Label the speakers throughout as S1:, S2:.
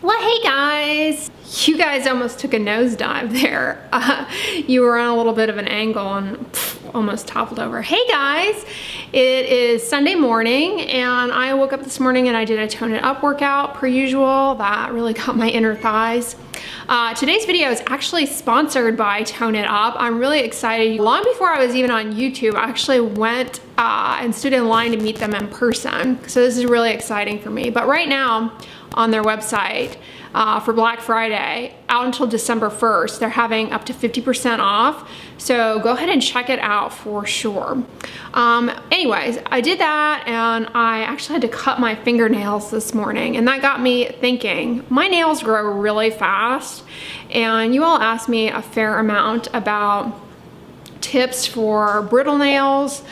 S1: Well, hey guys! You guys almost took a nosedive there. You were on a little bit of an angle and almost toppled over. Hey guys! It is Sunday morning and I woke up this morning and I did a Tone It Up workout per usual. That really got my inner thighs. Today's video is actually sponsored by Tone It Up. I'm really excited. Long before I was even on YouTube, I actually went and stood in line to meet them in person. So this is really exciting for me. But right now, on their website for Black Friday out until December 1st. They're having up to 50% off. So go ahead and check it out for sure. Anyways, I did that and I actually had to cut my fingernails this morning, and that got me thinking. My nails grow really fast, and you all asked me a fair amount about tips for brittle nails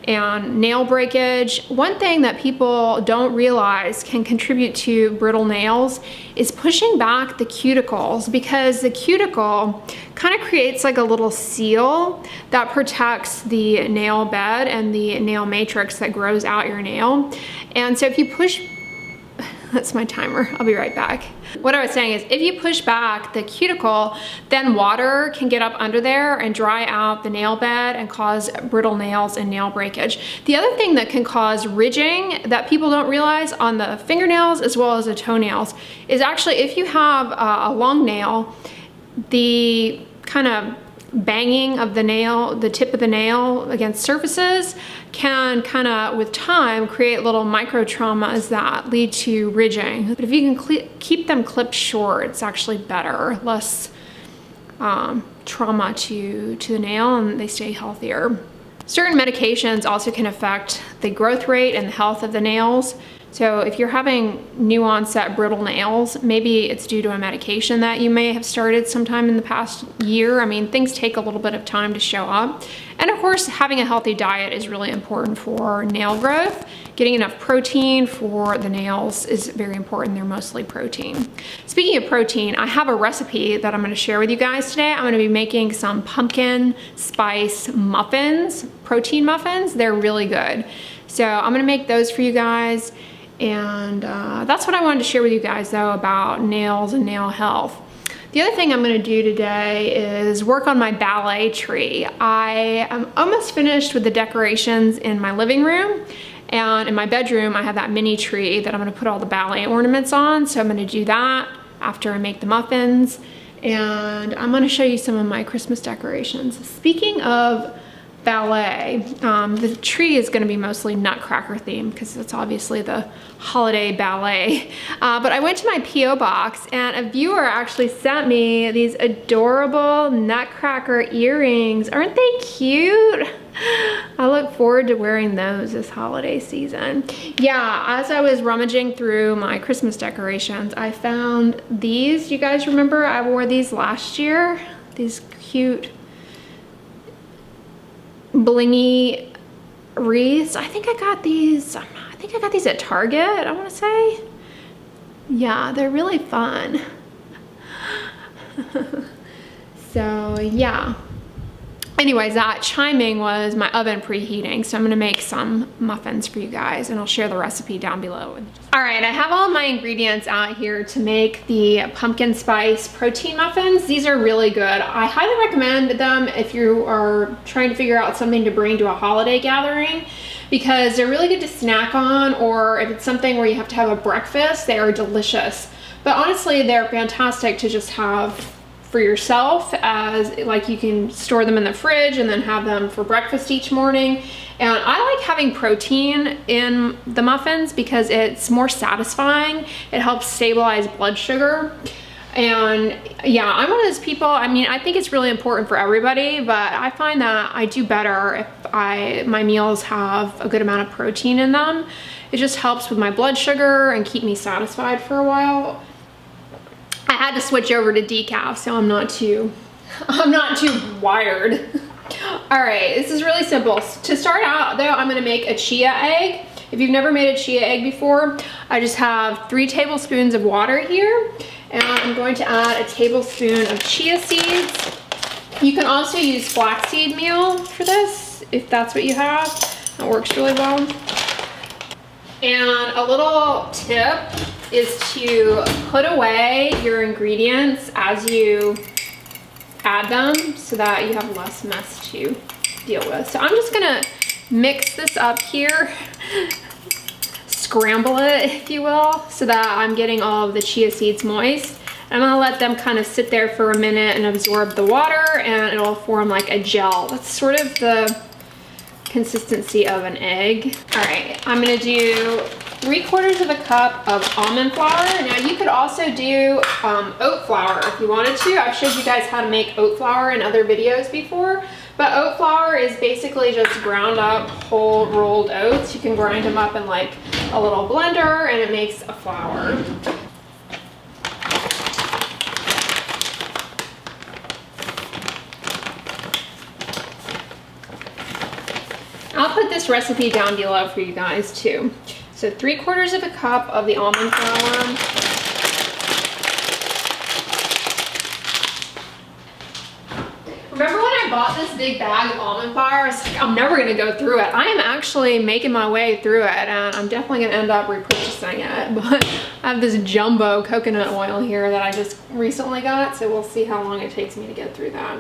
S1: and nail breakage. One thing that people don't realize can contribute to brittle nails is pushing back the cuticles, because the cuticle kind of creates like a little seal that protects the nail bed and the nail matrix that grows out your nail. And so if you push, that's my timer, I'll be right back. What I was saying is, if you push back the cuticle, then water can get up under there and dry out the nail bed and cause brittle nails and nail breakage. The other thing that can cause ridging that people don't realize on the fingernails as well as the toenails is actually if you have a long nail, the kind of banging of the nail, the tip of the nail against surfaces can kind of, with time, create little micro traumas that lead to ridging. But if you can keep them clipped short, it's actually better, less trauma to the nail, and they stay healthier. Certain medications also can affect the growth rate and the health of the nails. So if you're having new onset brittle nails, maybe it's due to a medication that you may have started sometime in the past year. I mean, things take a little bit of time to show up. And of course, having a healthy diet is really important for nail growth. Getting enough protein for the nails is very important. They're mostly protein. Speaking of protein, I have a recipe that I'm going to share with you guys today. I'm going to be making some pumpkin spice muffins, protein muffins. They're really good. So I'm going to make those for you guys. And that's what I wanted to share with you guys though about nails and nail health. The other thing I'm going to do today is work on my ballet tree. I am almost finished with the decorations in my living room, and in my bedroom I have that mini tree that I'm going to put all the ballet ornaments on. So I'm going to do that after I make the muffins, and I'm going to show you some of my Christmas decorations. Speaking of ballet, the tree is going to be mostly nutcracker themed because it's obviously the holiday ballet. But I went to my P.O. box and a viewer actually sent me these adorable nutcracker earrings. Aren't they cute? I look forward to wearing those this holiday season. Yeah, as I was rummaging through my Christmas decorations, I found these. You guys remember I wore these last year? These cute blingy wreaths. I think I got these at Target, I want to say. Yeah, they're really fun. So yeah. Anyways, that chiming was my oven preheating, so I'm gonna make some muffins for you guys, and I'll share the recipe down below. All right, I have all my ingredients out here to make the pumpkin spice protein muffins. These are really good. I highly recommend them if you are trying to figure out something to bring to a holiday gathering, because they're really good to snack on, or if it's something where you have to have a breakfast, they are delicious. But honestly, they're fantastic to just have for yourself, as like you can store them in the fridge and then have them for breakfast each morning. And I like having protein in the muffins because it's more satisfying. It helps stabilize blood sugar. And yeah, I'm one of those people, I mean, I think it's really important for everybody, but I find that I do better if my meals have a good amount of protein in them. It just helps with my blood sugar and keep me satisfied for a while. I had to switch over to decaf, so I'm not too wired. All right, this is really simple. To start out though, I'm gonna make a chia egg. If you've never made a chia egg before, I just have 3 tablespoons of water here, and I'm going to add a tablespoon of chia seeds. You can also use flaxseed meal for this, if that's what you have. That works really well. And a little tip is to put away your ingredients as you add them so that you have less mess to deal with. So I'm just gonna mix this up here, scramble it, if you will, so that I'm getting all of the chia seeds moist. I'm gonna let them kind of sit there for a minute and absorb the water, and it'll form like a gel. That's sort of the consistency of an egg. All right, I'm gonna do 3/4 of a cup of almond flour. Now you could also do oat flour if you wanted to. I've showed you guys how to make oat flour in other videos before, but oat flour is basically just ground up whole rolled oats. You can grind them up in like a little blender and it makes a flour. I'll put this recipe down below for you guys too. So 3/4 of a cup of the almond flour. Remember when I bought this big bag of almond flour? I was like, I'm never gonna go through it. I am actually making my way through it, and I'm definitely gonna end up repurchasing it. But I have this jumbo coconut oil here that I just recently got, so we'll see how long it takes me to get through that.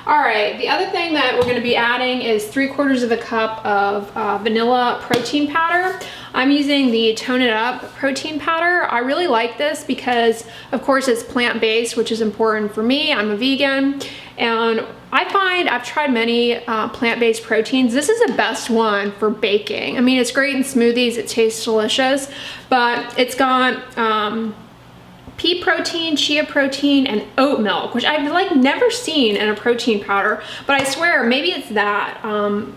S1: All right, the other thing that we're gonna be adding is 3/4 of a cup of vanilla protein powder. I'm using the Tone It Up protein powder. I really like this because, of course, it's plant-based, which is important for me. I'm a vegan, and I find I've tried many plant-based proteins. This is the best one for baking. I mean, it's great in smoothies, it tastes delicious, but it's got pea protein, chia protein, and oat milk, which I've like never seen in a protein powder, but I swear maybe it's that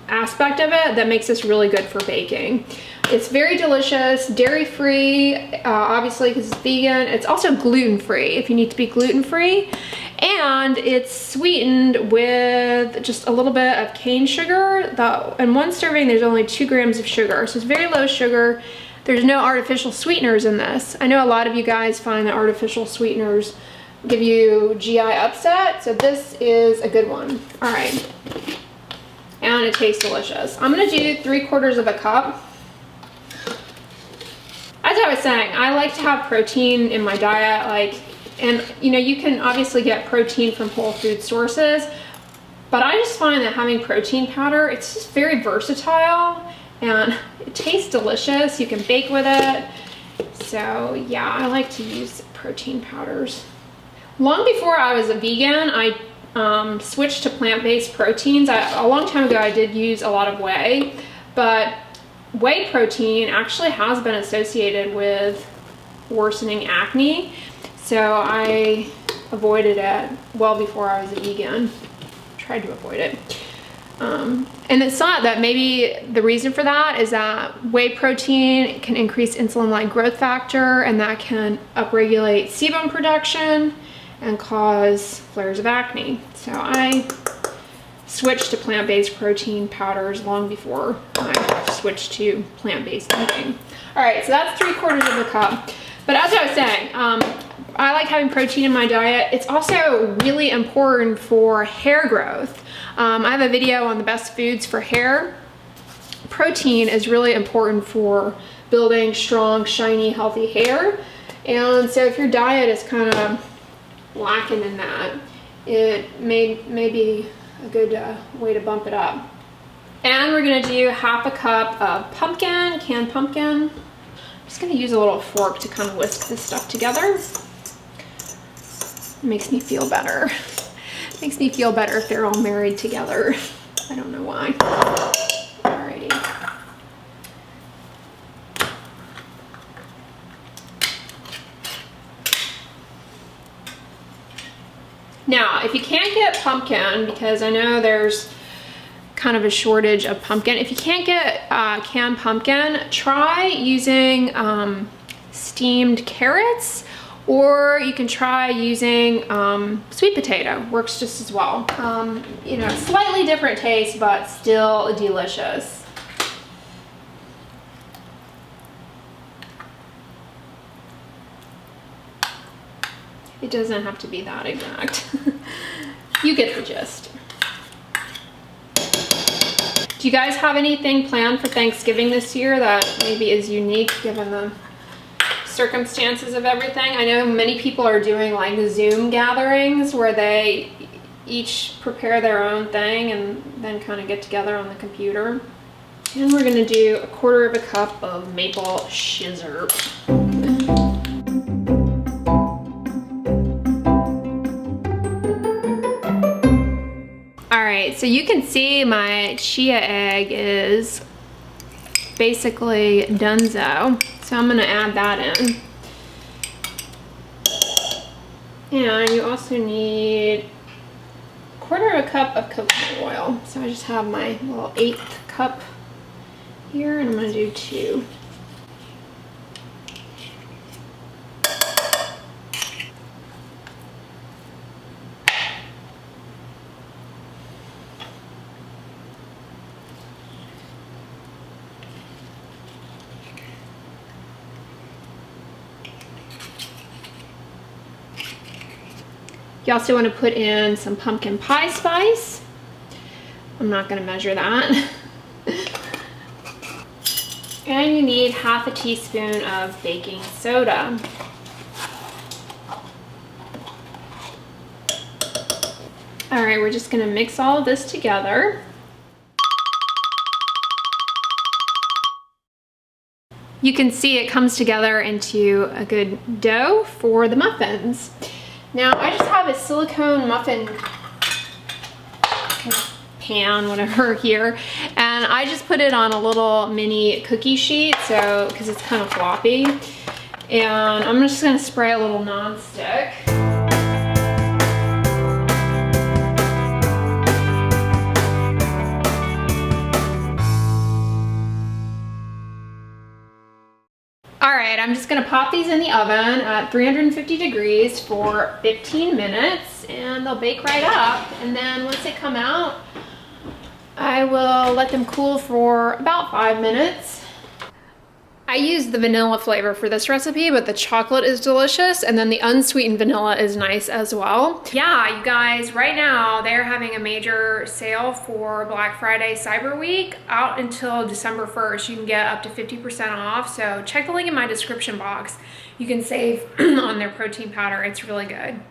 S1: aspect of it that makes this really good for baking. It's very delicious, dairy-free, obviously because it's vegan. It's also gluten-free if you need to be gluten-free, and it's sweetened with just a little bit of cane sugar. In one serving there's only 2 grams of sugar, so it's very low sugar. There's no artificial sweeteners in this. I know a lot of you guys find that artificial sweeteners give you GI upset, so this is a good one. All right, and it tastes delicious. I'm gonna do 3/4 of a cup. As I was saying, I like to have protein in my diet, and you know, you can obviously get protein from whole food sources, but I just find that having protein powder, it's just very versatile and it tastes delicious. You can bake with it. So yeah, I like to use protein powders. Long before I was a vegan, I switched to plant-based proteins. A long time ago I did use a lot of whey, but whey protein actually has been associated with worsening acne, so I avoided it well before I was a vegan. Tried to avoid it. And it's thought that maybe the reason for that is that whey protein can increase insulin-like growth factor, and that can upregulate sebum production and cause flares of acne. So I switched to plant-based protein powders long before I switched to plant-based eating. All right, so that's 3/4 of a cup. But as I was saying, I like having protein in my diet. It's also really important for hair growth. I have a video on the best foods for hair. Protein is really important for building strong, shiny, healthy hair. And so if your diet is kind of lacking in that, it may be a good way to bump it up. And we're gonna do 1/2 cup of pumpkin, canned pumpkin. I'm just gonna use a little fork to kind of whisk this stuff together. It makes me feel better. It makes me feel better if they're all married together. I don't know why. Alrighty. Now, if you can't get pumpkin, because I know there's kind of a shortage of pumpkin, if you can't get canned pumpkin, try using steamed carrots, or you can try using sweet potato. Works just as well. You know, slightly different taste, but still delicious. It doesn't have to be that exact. You get the gist. Do you guys have anything planned for Thanksgiving this year that maybe is unique given the circumstances of everything. I know many people are doing like Zoom gatherings where they each prepare their own thing and then kind of get together on the computer. And we're gonna do 1/4 cup of maple syrup. All right, so you can see my chia egg is basically donezo. So I'm gonna add that in. And you also need 1/4 cup of coconut oil. So I just have my little 1/8 cup here, and I'm gonna do 2. You also want to put in some pumpkin pie spice. I'm not going to measure that. And you need 1/2 teaspoon of baking soda. All right, we're just going to mix all of this together. You can see it comes together into a good dough for the muffins. Now I just have a silicone muffin pan, whatever, here, and I just put it on a little mini cookie sheet, so because it's kind of floppy, and I'm just going to spray a little nonstick. Alright, I'm just going to pop these in the oven at 350 degrees for 15 minutes and they'll bake right up. And then once they come out, I will let them cool for about 5 minutes. I used the vanilla flavor for this recipe, but the chocolate is delicious, and then the unsweetened vanilla is nice as well. Yeah, you guys, right now they're having a major sale for Black Friday Cyber Week out until December 1st. You can get up to 50% off, so check the link in my description box. You can save on their protein powder. It's really good.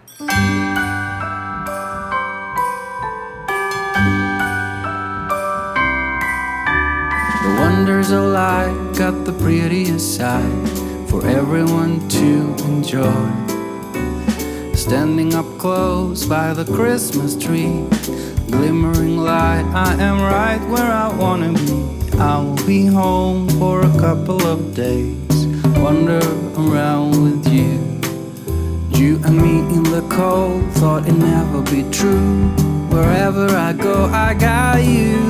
S2: The wonders of life got the prettiest side for everyone to enjoy. Standing up close by the Christmas tree, glimmering light, I am right where I wanna be. I will be home for a couple of days, wander around with you. You and me in the cold, thought it'd never be true. Wherever I go, I got you.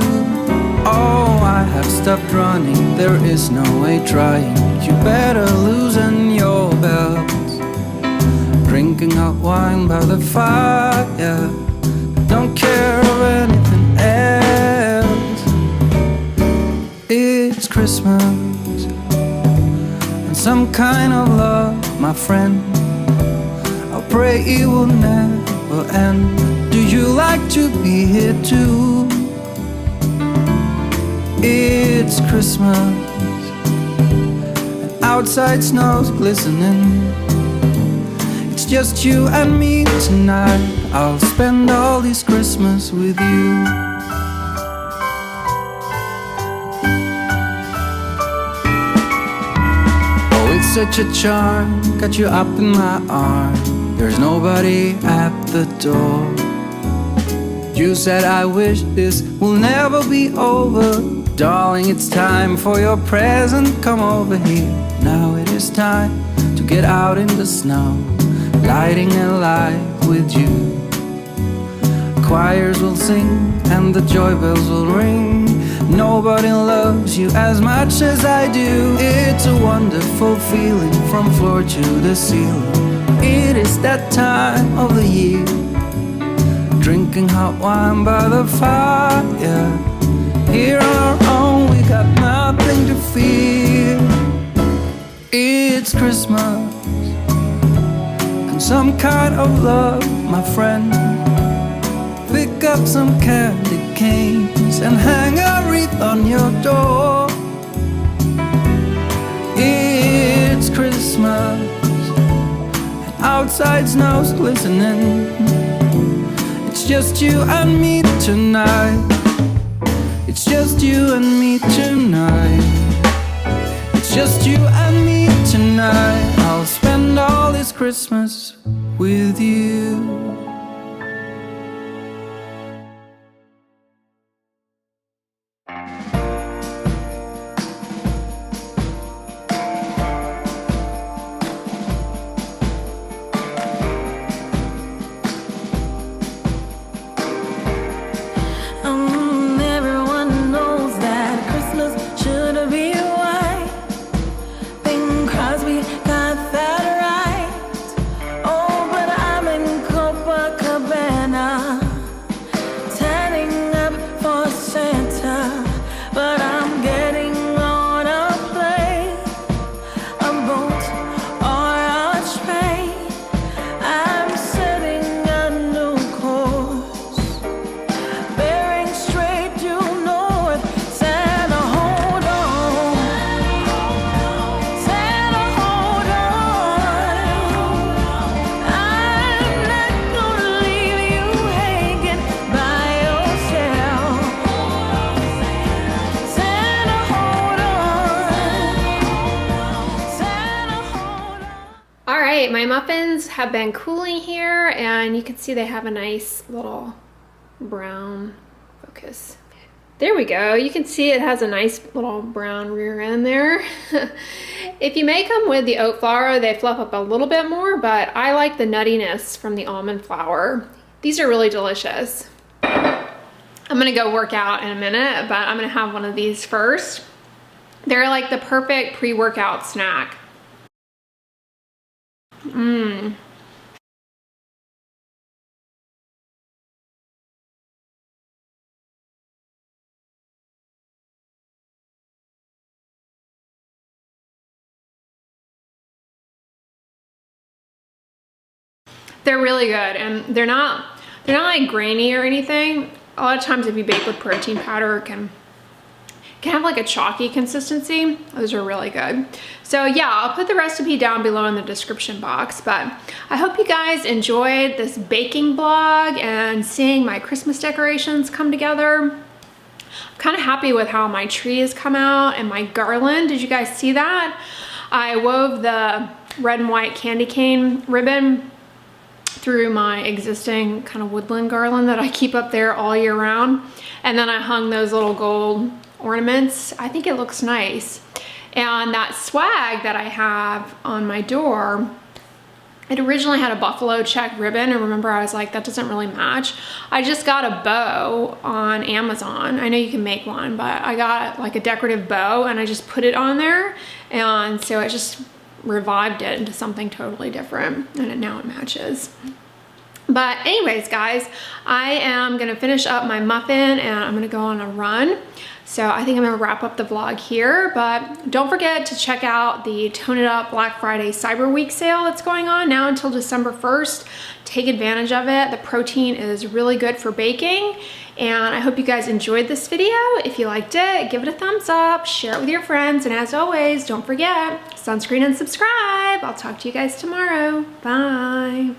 S2: Oh, I have stopped running, there is no way trying. You better loosen your belts. Drinking hot wine by the fire, don't care of anything else. It's Christmas, and some kind of love, my friend. I pray it will never end. Do you like to be here too? It's Christmas, and outside snow's glistening. It's just you and me tonight. I'll spend all this Christmas with you. Oh, it's such a charm, got you up in my arms. There's nobody at the door. You said I wish this will never be over. Darling, it's time for your present, come over here. Now it is time to get out in the snow, lighting a light with you. Choirs will sing and the joy bells will ring. Nobody loves you as much as I do. It's a wonderful feeling from floor to the ceiling. It is that time of the year, drinking hot wine by the fire. Here on our own, we got nothing to fear. It's Christmas, and some kind of love, my friend. Pick up some candy canes and hang a wreath on your door. It's Christmas, Christmas, and outside snow's glistening. It's just you and me tonight. It's just you and me tonight. It's just you and me tonight. I'll spend all this Christmas with you.
S3: Everyone knows that Christmas should be white. Bing Crosby got that right. Oh, but I'm in Copacabana, tanning up for Santa. But I'm getting on a plane, a boat, or a train. I'm setting a new course, bearing straight due north. Santa, hold on. Santa, hold on. I'm not gonna leave you hanging by yourself. Santa, hold on. Santa, hold on.
S1: All right, my muffins have been cooling here, and you can see they have a nice little brown focus. There we go. You can see it has a nice little brown rear end there. If you make them with the oat flour, they fluff up a little bit more, but I like the nuttiness from the almond flour. These are really delicious. I'm gonna go work out in a minute, but I'm gonna have one of these first. They're like the perfect pre-workout snack. They're really good, and they're not like grainy or anything. A lot of times if you bake with protein powder, it can have like a chalky consistency. Those are really good. So yeah, I'll put the recipe down below in the description box, but I hope you guys enjoyed this baking blog and seeing my Christmas decorations come together. I'm kind of happy with how my tree has come out and my garland. Did you guys see that? I wove the red and white candy cane ribbon through my existing kind of woodland garland that I keep up there all year round. And then I hung those little gold ornaments. I think it looks nice. And that swag that I have on my door, it originally had a buffalo check ribbon, and remember I was like, that doesn't really match. I just got a bow on Amazon. I know you can make one, but I got like a decorative bow and I just put it on there, and so it just revived it into something totally different, and now it matches. But anyways, guys, I am gonna finish up my muffin and I'm gonna go on a run. So I think I'm gonna wrap up the vlog here, but don't forget to check out the Tone It Up Black Friday Cyber Week sale that's going on now until December 1st. Take advantage of it. The protein is really good for baking, and I hope you guys enjoyed this video. If you liked it, give it a thumbs up, share it with your friends, and as always, don't forget, sunscreen and subscribe. I'll talk to you guys tomorrow. Bye.